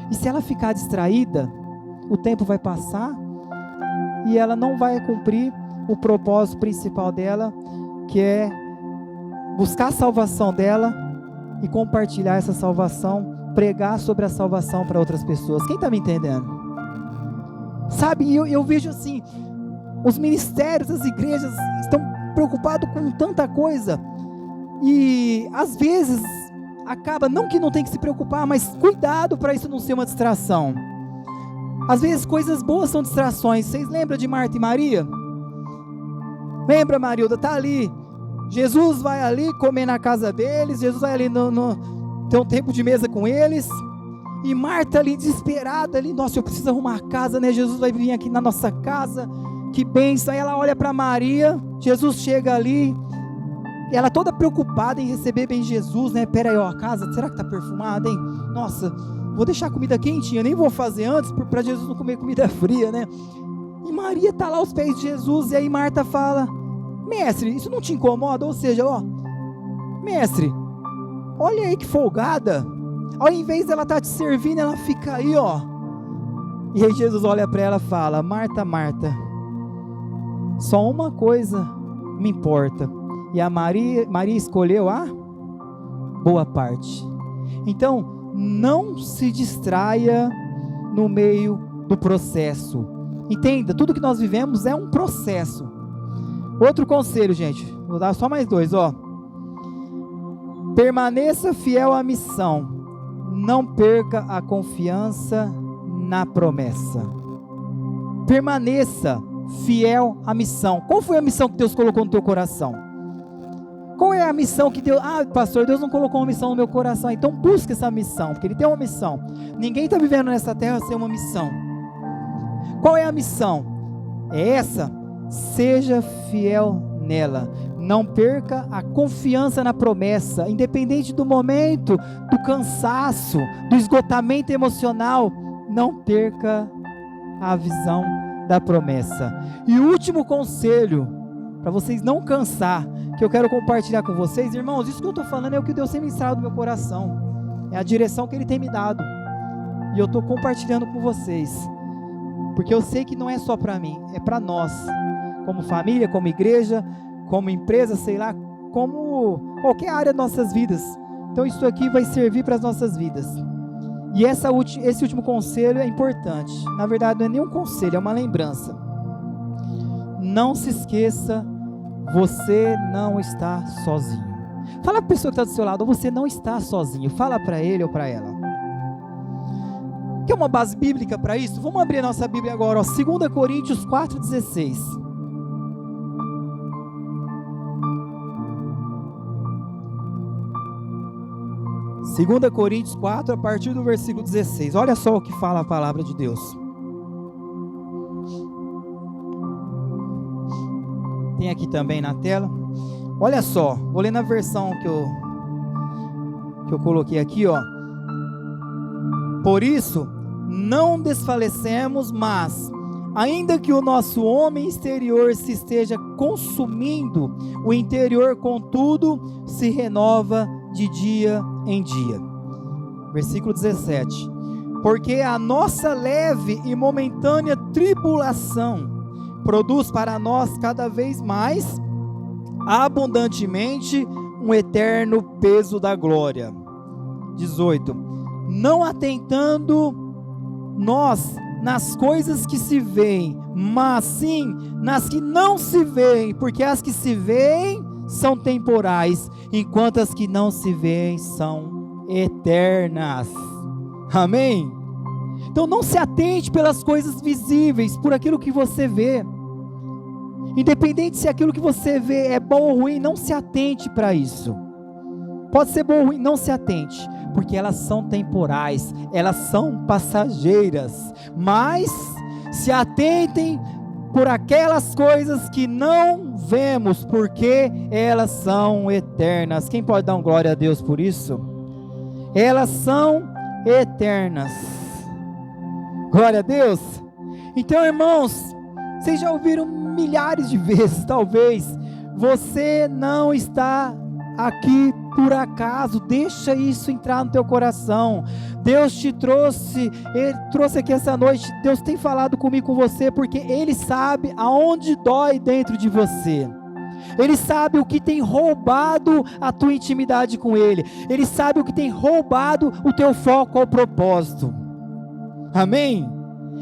E se ela ficar distraída, o tempo vai passar e ela não vai cumprir o propósito principal dela, que é buscar a salvação dela e compartilhar essa salvação, pregar sobre a salvação para outras pessoas. Quem está me entendendo? Sabe, eu vejo assim, os ministérios, as igrejas estão preocupados com tanta coisa, e às vezes acaba, não que não tem que se preocupar, mas cuidado para isso não ser uma distração. Às vezes coisas boas são distrações. Vocês lembram de Marta e Maria? Lembra, Marilda? Está ali, Jesus vai ali comer na casa deles, Jesus vai ali ter um tempo de mesa com eles, e Marta ali desesperada ali, nossa, eu preciso arrumar a casa, né? Jesus vai vir aqui na nossa casa, que bênção. Aí ela olha para Maria, Jesus chega ali, ela toda preocupada em receber bem Jesus, né? Pera aí, ó, a casa, será que está perfumada, hein? Nossa, vou deixar a comida quentinha, nem vou fazer antes, para Jesus não comer comida fria, né? E Maria está lá aos pés de Jesus, e aí Marta fala, mestre, isso não te incomoda? Ou seja, ó, mestre, olha aí que folgada, ao invés dela estar te servindo, ela fica aí, ó. E aí Jesus olha para ela e fala: Marta, Marta, só uma coisa me importa, e a Maria escolheu a boa parte. Então, não se distraia no meio do processo. Entenda, tudo que nós vivemos é um processo. Outro conselho, gente, vou dar só mais 2, ó. Permaneça fiel à missão, não perca a confiança na promessa. Permaneça fiel à missão. Qual foi a missão que Deus colocou no teu coração? Qual é a missão que Deus... Ah, pastor, Deus não colocou uma missão no meu coração. Então busca essa missão, porque Ele tem uma missão. Ninguém está vivendo nessa terra sem uma missão. Qual é a missão? É essa. Seja fiel nela. Não perca a confiança na promessa. Independente do momento, do cansaço, do esgotamento emocional, não perca a visão da promessa. E o último conselho, para vocês não cansar, que eu quero compartilhar com vocês, irmãos, isso que eu estou falando é o que Deus tem ministrado no meu coração, é a direção que Ele tem me dado, e eu estou compartilhando com vocês, porque eu sei que não é só para mim, é para nós, como família, como igreja, como empresa, sei lá, como qualquer área das nossas vidas. Então isso aqui vai servir para as nossas vidas. E esse último conselho é importante. Na verdade não é nenhum conselho, é uma lembrança. Não se esqueça, você não está sozinho. Fala para a pessoa que está do seu lado: você não está sozinho. Fala para ele ou para ela. Quer uma base bíblica para isso? Vamos abrir a nossa Bíblia agora, ó, 2 Coríntios 4,16. Segunda Coríntios 4, a partir do versículo 16. Olha só o que fala a palavra de Deus. Tem aqui também na tela. Olha só, vou ler na versão que eu coloquei aqui, ó. Por isso, não desfalecemos, mas, ainda que o nosso homem exterior se esteja consumindo, o interior, contudo, se renova de dia em dia. Versículo 17. Porque a nossa leve e momentânea tribulação produz para nós cada vez mais abundantemente um eterno peso da glória. 18. Não atentando nós nas coisas que se veem, mas sim nas que não se veem, porque as que se veem são temporais, enquanto as que não se veem são eternas. Amém? Então não se atente pelas coisas visíveis, por aquilo que você vê. Independente se aquilo que você vê é bom ou ruim, não se atente para isso. Pode ser bom ou ruim, não se atente, porque elas são temporais, elas são passageiras. Mas se atentem por aquelas coisas que não vemos, porque elas são eternas. Quem pode dar glória a Deus por isso? Elas são eternas. Glória a Deus. Então, irmãos, vocês já ouviram milhares de vezes, talvez, você não está aqui por acaso. Deixa isso entrar no teu coração. Deus te trouxe, Ele trouxe aqui essa noite. Deus tem falado comigo, com você, porque Ele sabe aonde dói dentro de você. Ele sabe o que tem roubado a tua intimidade com Ele. Ele sabe o que tem roubado o teu foco ao propósito. Amém?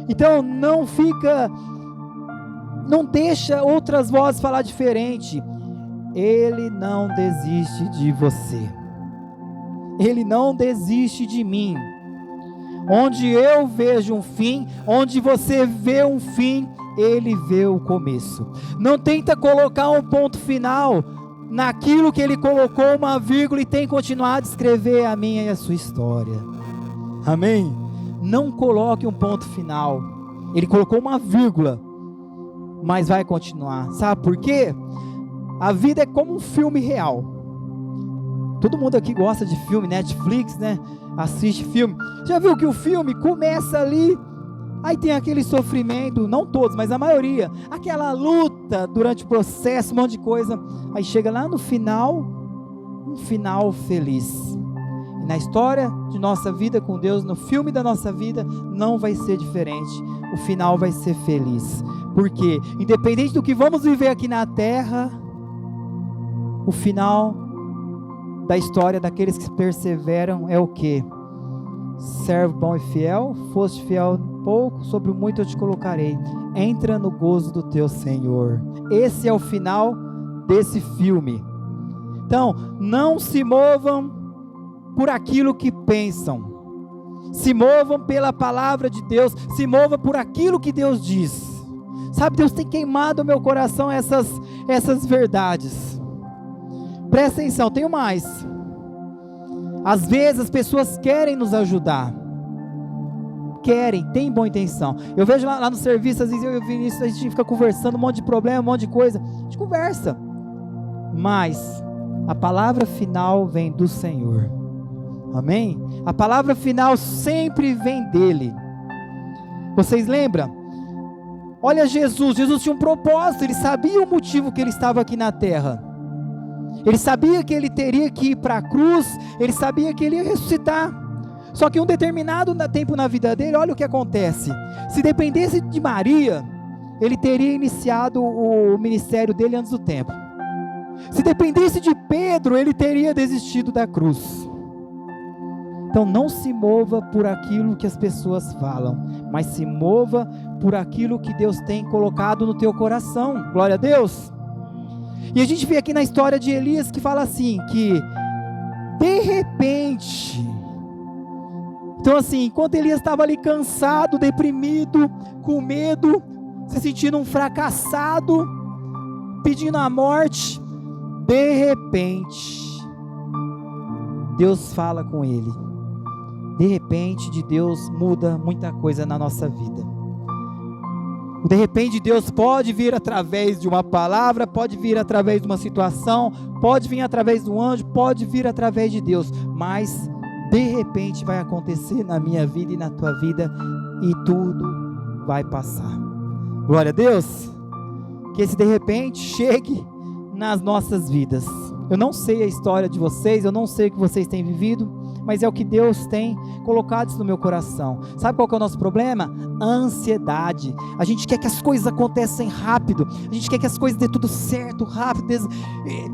Então não deixa outras vozes falar diferente. Ele não desiste de você. Ele não desiste de mim. Onde eu vejo um fim, onde você vê um fim, Ele vê o começo. Não tenta colocar um ponto final naquilo que Ele colocou uma vírgula e tem continuado a escrever a minha e a sua história. Amém? Não coloque um ponto final. Ele colocou uma vírgula, mas vai continuar. Sabe por quê? A vida é como um filme real. Todo mundo aqui gosta de filme, Netflix, né? Assiste filme. Já viu que o filme começa ali, Aí tem aquele sofrimento, não todos, mas a maioria, aquela luta durante o processo, um monte de coisa. Aí chega lá no final, um final feliz. E na história de nossa vida com Deus, no filme da nossa vida, não vai ser diferente. O final vai ser feliz. Porque, independente do que vamos viver aqui na terra, o final da história daqueles que perseveram é o quê? Servo bom e fiel, foste fiel pouco, sobre o muito eu te colocarei. Entra no gozo do teu Senhor. Esse é o final desse filme. Então, não se movam por aquilo que pensam. Se movam pela palavra de Deus. Se movam por aquilo que Deus diz. Sabe, Deus tem queimado no meu coração essas verdades. Presta atenção, tenho mais. Às vezes as pessoas querem nos ajudar. Querem, tem boa intenção. Eu vejo lá no serviço, às vezes eu e o Vinícius, a gente fica conversando, um monte de problema, um monte de coisa. A gente conversa. Mas a palavra final vem do Senhor. Amém? A palavra final sempre vem dele. Vocês lembram? Olha Jesus tinha um propósito, ele sabia o motivo que ele estava aqui na terra. Ele sabia que ele teria que ir para a cruz, ele sabia que ele ia ressuscitar. Só que um determinado tempo na vida dele, olha o que acontece. Se dependesse de Maria, ele teria iniciado o ministério dele antes do tempo. Se dependesse de Pedro, ele teria desistido da cruz. Então não se mova por aquilo que as pessoas falam, mas se mova por aquilo que Deus tem colocado no teu coração. Glória a Deus. E a gente vê aqui na história de Elias que fala assim, que de repente, então assim, enquanto Elias estava ali cansado, deprimido, com medo, se sentindo um fracassado, pedindo a morte, de repente, Deus fala com ele. De repente, de Deus muda muita coisa na nossa vida. De repente, Deus pode vir através de uma palavra, pode vir através de uma situação, pode vir através do anjo, pode vir através de Deus, mas de repente vai acontecer na minha vida e na tua vida, e tudo vai passar. Glória a Deus. Que esse de repente chegue nas nossas vidas. Eu não sei a história de vocês, eu não sei o que vocês têm vivido, mas é o que Deus tem colocado isso no meu coração. Sabe qual que é o nosso problema? A ansiedade. A gente quer que as coisas aconteçam rápido, a gente quer que as coisas dê tudo certo, rápido.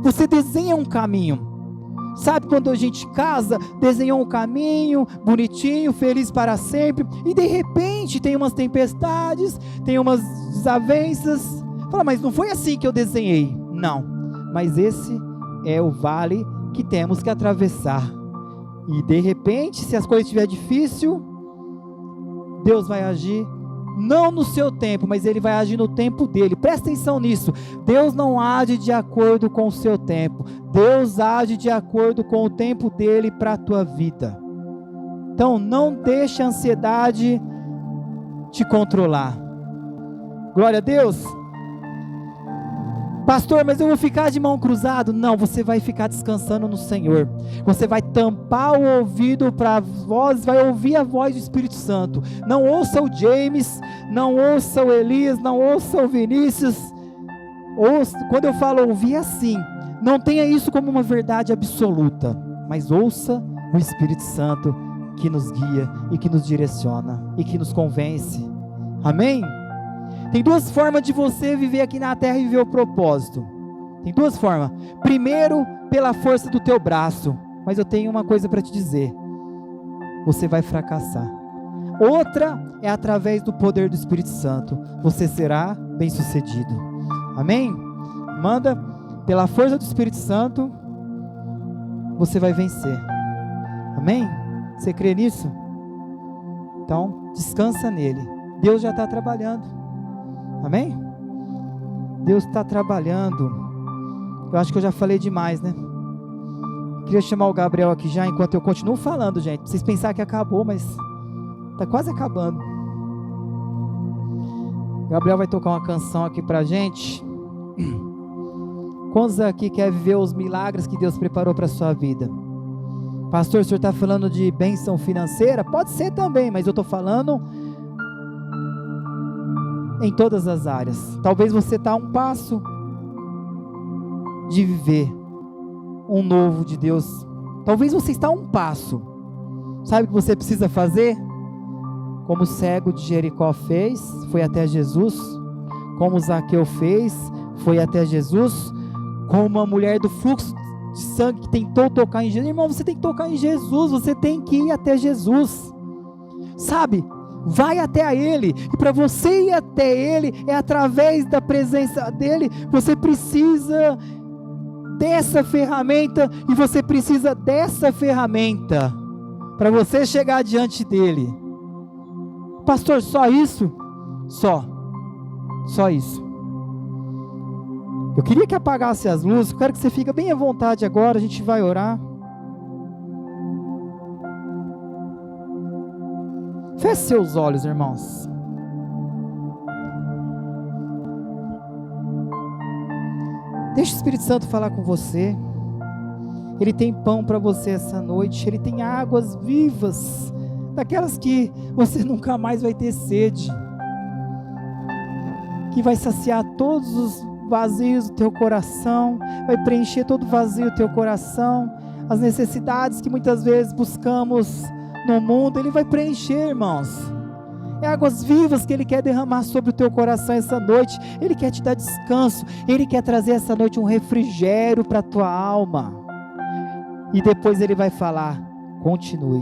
Você desenha um caminho. Sabe quando a gente casa, desenhou um caminho bonitinho, feliz para sempre, e de repente tem umas tempestades, tem umas desavenças. Fala, mas não foi assim que eu desenhei. Não, mas esse é o vale que temos que atravessar. E de repente, se as coisas estiverem difíceis, Deus vai agir, não no seu tempo, mas Ele vai agir no tempo dEle. Presta atenção nisso. Deus não age de acordo com o seu tempo. Deus age de acordo com o tempo dEle para a tua vida. Então, não deixe a ansiedade te controlar. Glória a Deus. Pastor, mas eu vou ficar de mão cruzada? Não, você vai ficar descansando no Senhor. Você vai tampar o ouvido para a voz, vai ouvir a voz do Espírito Santo. Não ouça o James, não ouça o Elias, não ouça o Vinícius. Quando eu falo ouvir, é assim. Não tenha isso como uma verdade absoluta, mas ouça o Espírito Santo que nos guia e que nos direciona e que nos convence. Amém? Tem duas formas de você viver aqui na terra e viver o propósito. Tem duas formas. Primeiro, pela força do teu braço. Mas eu tenho uma coisa para te dizer. Você vai fracassar. Outra é através do poder do Espírito Santo. Você será bem-sucedido. Amém? Manda, pela força do Espírito Santo, você vai vencer. Amém? Você crê nisso? Então, descansa nele. Deus já está trabalhando. Amém? Deus está trabalhando. Eu acho que eu já falei demais, né? Queria chamar o Gabriel aqui já, enquanto eu continuo falando, gente. Vocês pensaram que acabou, mas está quase acabando. O Gabriel vai tocar uma canção aqui pra gente. Quantos aqui quer viver os milagres que Deus preparou para a sua vida? Pastor, o senhor está falando de bênção financeira? Pode ser também, mas eu estou falando em todas as áreas. Talvez você está a um passo de viver um novo de Deus. Talvez você está a um passo. Sabe o que você precisa fazer? Como o cego de Jericó fez, foi até Jesus. Como o Zaqueu fez, foi até Jesus. Como a mulher do fluxo de sangue que tentou tocar em Jesus. Irmão, você tem que tocar em Jesus, você tem que ir até Jesus. Sabe? Vai até a Ele, e para você ir até Ele, é através da presença dEle. Você precisa dessa ferramenta, e você precisa dessa ferramenta, para você chegar diante dEle. Pastor, só isso? Só isso. Eu queria que apagasse as luzes, eu quero que você fique bem à vontade agora, a gente vai orar. Feche seus olhos, irmãos. Deixa o Espírito Santo falar com você. Ele tem pão para você essa noite. Ele tem águas vivas, daquelas que você nunca mais vai ter sede, que vai saciar todos os vazios do teu coração, vai preencher todo o vazio do teu coração, as necessidades que muitas vezes buscamos no mundo. Ele vai preencher, irmãos. É águas vivas que Ele quer derramar sobre o teu coração essa noite. Ele quer te dar descanso. Ele quer trazer essa noite um refrigério para a tua alma. E depois Ele vai falar: continue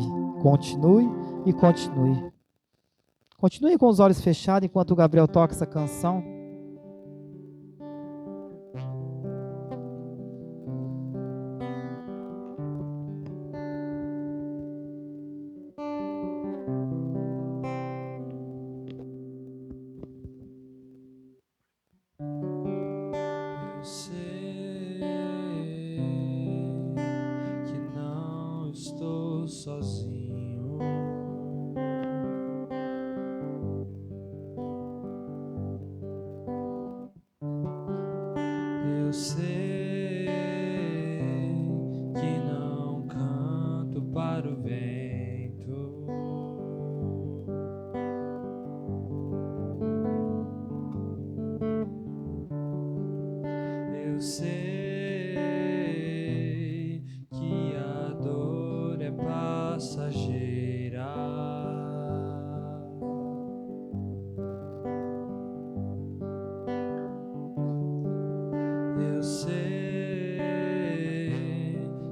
e continue. Continue com os olhos fechados enquanto o Gabriel toca essa canção. Sozinho, eu sei que não canto para o vento, eu sei que a dor é passageira, eu sei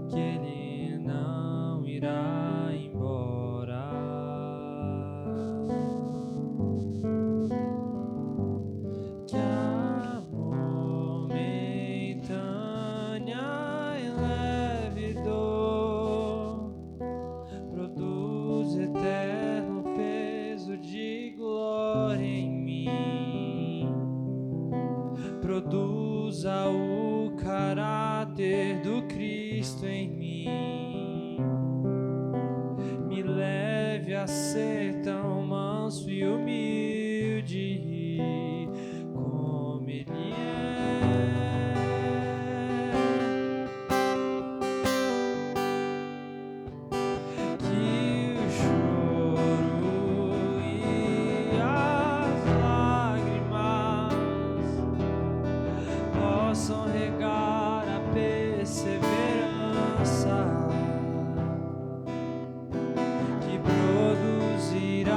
que Ele não irá embora, que a momentânea e leve dor produz eterno peso de glória em mim, produza o caráter do Cristo em mim, me leve a ser tão manso e humilde como Ele é. Que o choro e as lágrimas possam regar a perseverança que produzirá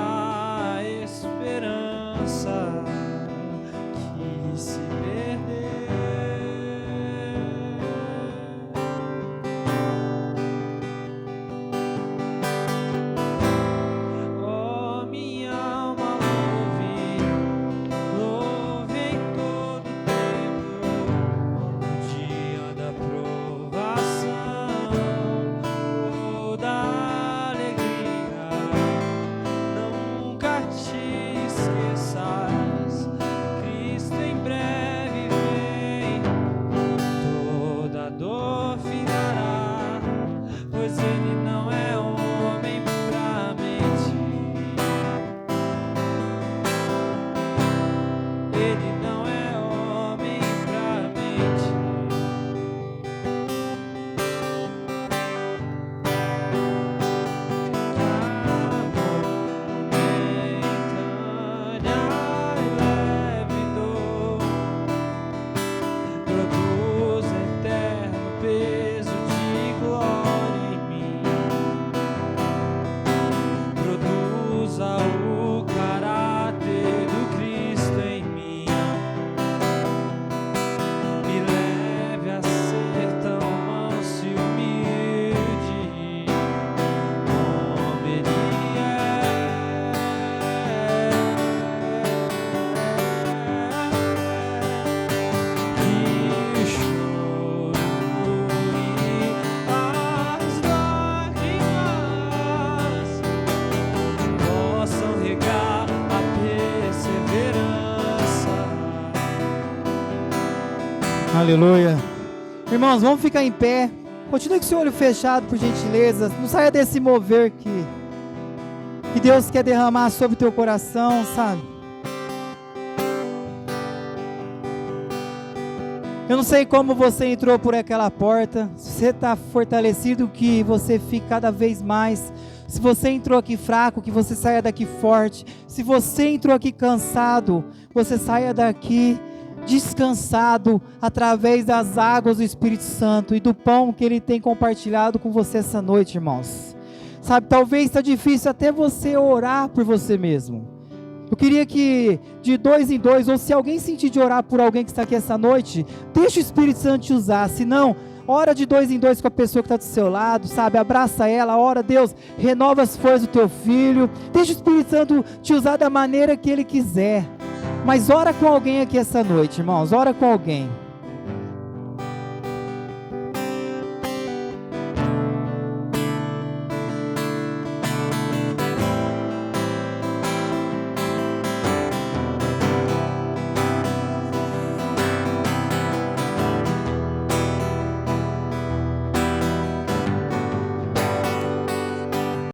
a esperança Aleluia. Irmãos, vamos ficar em pé. Continue com o seu olho fechado, por gentileza. Não saia desse mover que Deus quer derramar sobre o teu coração, sabe? Eu não sei como você entrou por aquela porta. Se você está fortalecido, que você fique cada vez mais. Se você entrou aqui fraco, que você saia daqui forte. Se você entrou aqui cansado, você saia daqui descansado através das águas do Espírito Santo e do pão que Ele tem compartilhado com você essa noite, irmãos. Sabe, talvez está difícil até você orar por você mesmo. Eu queria que de 2 em 2, ou se alguém sentir de orar por alguém que está aqui essa noite, deixa o Espírito Santo te usar. Se não, ora de 2 em 2 com a pessoa que está do seu lado, sabe? Abraça ela, ora, Deus, renova as forças do teu filho. Deixa o Espírito Santo te usar da maneira que Ele quiser. Mas ora com alguém aqui essa noite, irmãos, ora com alguém.